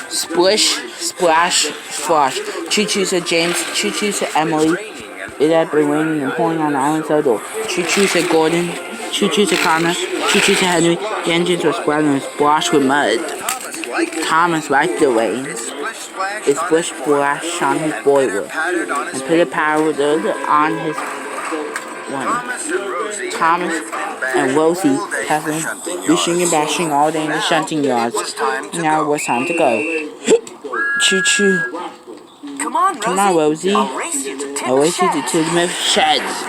Splish, splash, splosh. Choo-choo said James. Choo-choo said Emily. It had been raining and pouring on the island door. Choo-choo said Gordon. Choo-choo said Connor. Choo-choo said Henry. The engines were splattering and splosh with mud. Thomas liked the rain. It splish splash on his boiler and put a powder on his one. Thomas and Rosie have been wishing and bashing all day in the shunting yards. Now it was time to go. Choo-choo. Come on, Rosie. I'll race you to Timothy's sheds.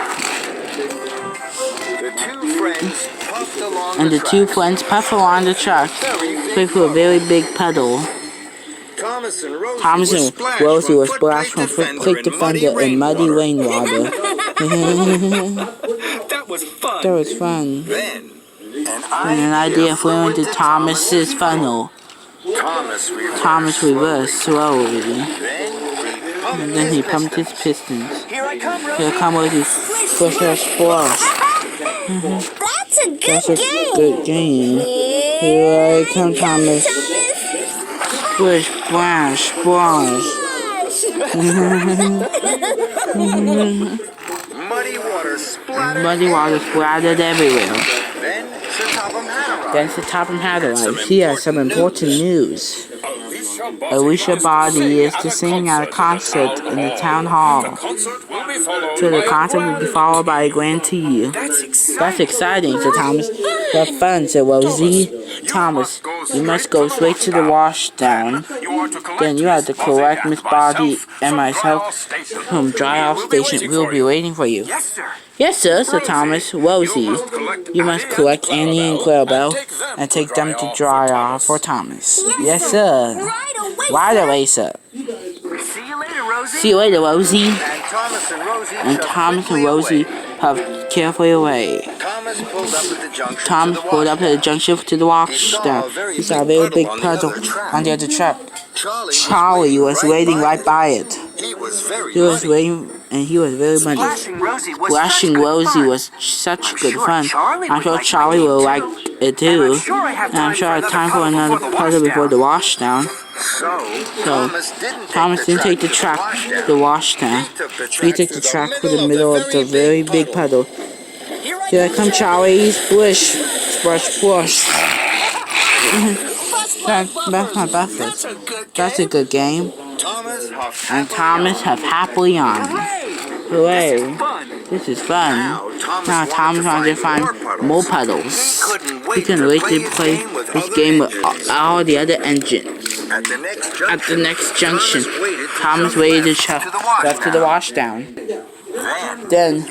And the two friends puff along the track, straight through a very big puddle. Thomas and Rosie were splashed from Creek Defender in muddy rainwater. That was fun. And an idea flew into Thomas's funnel. Thomas reversed slowly. And then he pumped his pistons. Here come Rosie. Splish. That's a good game. Here I come, Thomas. Splish, splash, splash. Muddy water splattered everywhere. Then Sir Topham Hathaway. He has some important news. Alicia Body is to sing at a concert in the town hall. So the concert will be followed by a grand tea. That's exciting, said Thomas. Have fun, said Rosie. Thomas, you must go straight to the washdown. Then you have to collect Miss Body and myself from dry-off station. We will be waiting for you. Yes, sir, said Thomas. Rosie, you must collect Annie and Clarabelle and take them to dry off for Thomas. Yes, sir. Right away, sir. See you later, Rosie. And Thomas and Rosie puffed carefully away. Thomas pulled up at the junction to the washdown. He saw a very big puddle on the other track. Charlie was waiting right by it. He was waiting, and he was very muddy. Splashing Rosie was such good fun. I'm sure Charlie will like it too. And I'm sure I have time for another puddle before the washdown. So, Thomas didn't take the track to the washdown. He took the track to the middle of the very big puddle. Here I come, Charlie. Splish, splash, splash. That's my breakfast. That's a good game. And Thomas have happily on. Hooray. This is fun. Now Thomas wants to find more puddles. He can wait to play this game with all the other engines. At the next junction, Thomas waited to check left to the washdown. Then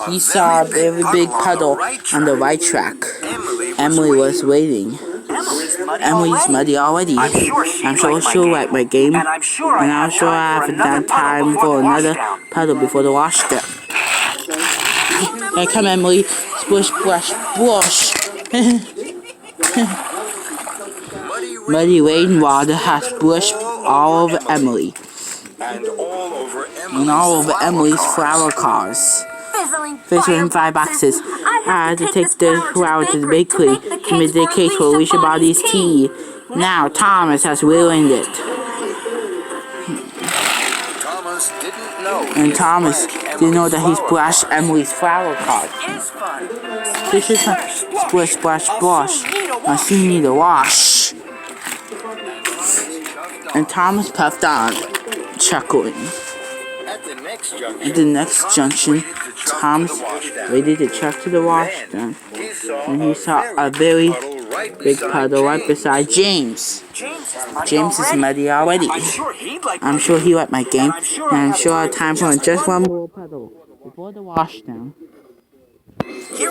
he saw a very big puddle on the right track. Emily was waiting. Emily's muddy already. I'm sure she'll like my game, and I'm sure I haven't had time for another puddle before the washdown. Here come Emily. Splish, splash, splash. Muddy rainwater has splashed all over Emily. And all over Emily's flower cars. Fizzling 5 boxes. I had to take the flower to the bakery to make the cake for Alicia Body's tea. Now Thomas has ruined it. And Thomas didn't know that he splashed Emily's flower card. This is a splish, splash, splash. Now she need a wash. And Thomas puffed on, chuckling. At the next junction, Thomas waited to check to the washdown, and he saw a very big puddle right beside James. James is muddy already. I'm sure he liked my game, and I'm sure I have time for just one more puddle before the washdown.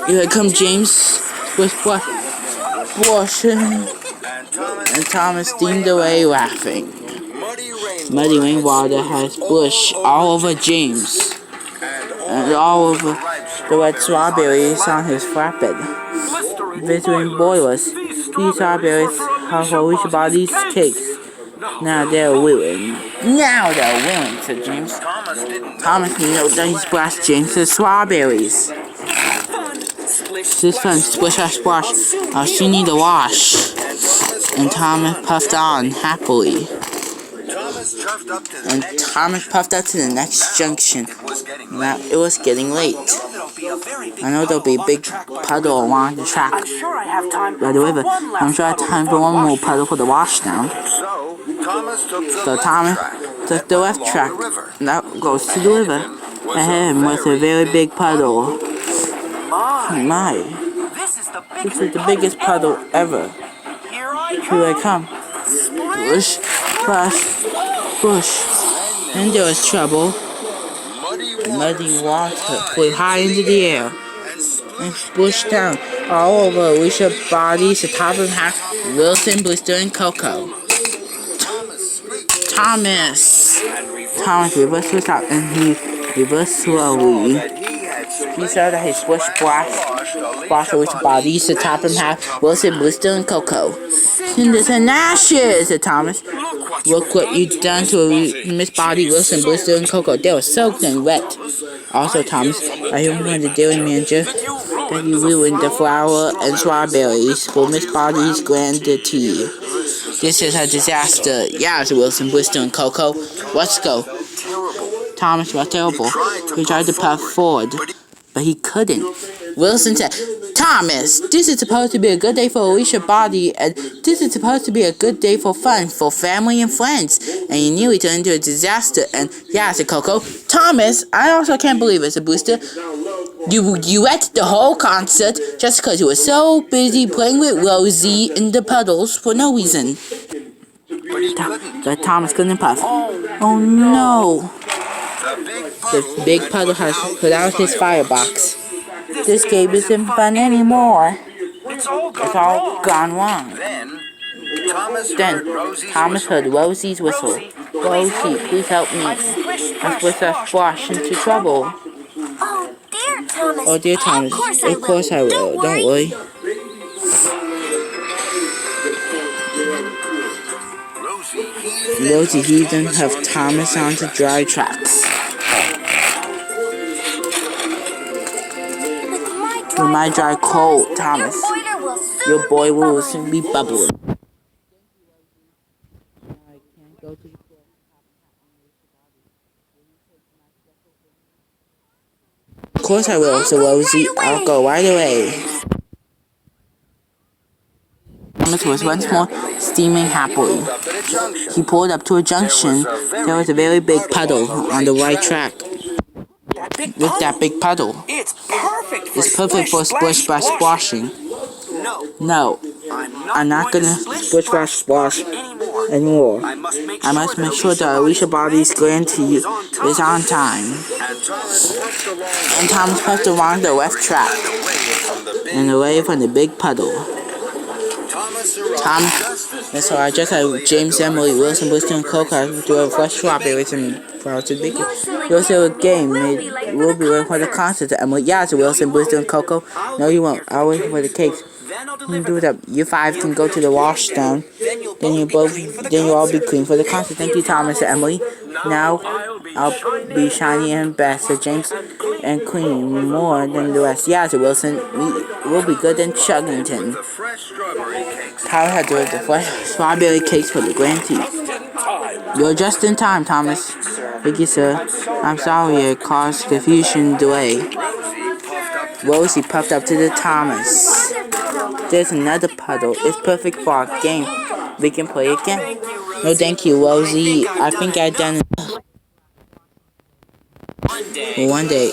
Here comes James with splash, and Thomas steamed away laughing. Muddy rainwater has splashed all over James, and all over the red strawberries on his flatbed. Visiting boilers, these strawberries have Alicia Body's cakes. Now they're ruined. Said James. Thomas didn't know that he splashed James's strawberries. This fun, splish, splash. She need a wash. And Thomas puffed on happily. And Thomas puffed up to the next junction. Now it was getting late. I know there'll be a big puddle along the track by the river. I'm sure I have time for one more puddle for the washdown. So Thomas took the left track. And that goes to the river. Ahead was a very big puddle. My. This is the biggest puddle ever. Here I come. Splish, splash, splish. And there was trouble. Muddy water flew high into the air and splashed down all over Alicia's bodies, the top of half, Wilson, Blister, and Coco. Thomas reversed to the top, and he reversed slowly. He saw that his splish splashed Alicia's bodies, the top of half, Wilson, Blister, and Coco. Cinders and ashes, said Thomas. Look what you've done to Miss Body, Wilson, Blister, and Coco. They were soaked and wet. Also, Thomas, I hear from the dairy manager that you ruined the flour and strawberries for Miss Body's grand tea. This is a disaster. Yeah, said Wilson, Blister, and Coco. Let's go. Thomas was terrible. He tried to puff forward, but he couldn't. Wilson said, Thomas, this is supposed to be a good day for Alicia's body, and this is supposed to be a good day for fun, for family and friends. And you nearly turned into a disaster. And yeah, said Coco. Thomas, I also can't believe it, said Booster. You wrecked the whole concert just because you were so busy playing with Rosie in the puddles for no reason. But Thomas couldn't puff. Oh no. The big puddle has put out his firebox. This game isn't fun anymore. It's all gone wrong. Then Thomas heard Rosie's whistle. Rosie, please help me. I've put a splosh into trouble. Oh dear Thomas. Of course I will. Don't worry. Rosie heaved and have Thomas onto dry tracks. With my dry cold, Thomas, your boy will soon be bubbling. Of course I will, said Rosie. I'll go right away. Thomas was once more steaming happily. He pulled up to a junction. There was a very big puddle on the right track. Look, that big puddle. It's perfect for splish splash splashing. No, I'm not gonna splish splash splash anymore. I must make sure that Alicia's body's grand tea is on time. And Thomas puffed along the left track and away from the big puddle. So I just had James, Emily, Wilson, Blister, and Coco do a fresh strawberries and frosted bacon. We also have a game. We'll be waiting for the concert. Emily, yeah, so Wilson, Blister, and Coco. No, you won't. I'll wait for the cakes. You do it up. You five can go to the washdown. Then you'll all be clean for the concert. Thank you, Thomas and Emily. Now I'll be shiny and best, so James, and clean more than the rest. Yeah, so Wilson, we'll be good in Chuggington. Tyler had to order the fresh strawberry cakes for the grand tea. You're just in time, Thomas. Thank you, sir. I'm sorry it caused confusion delay. Rosie puffed up to the Thomas. There's another puddle. It's perfect for our game. We can play again. No, thank you, Rosie. I think I've done it. One day,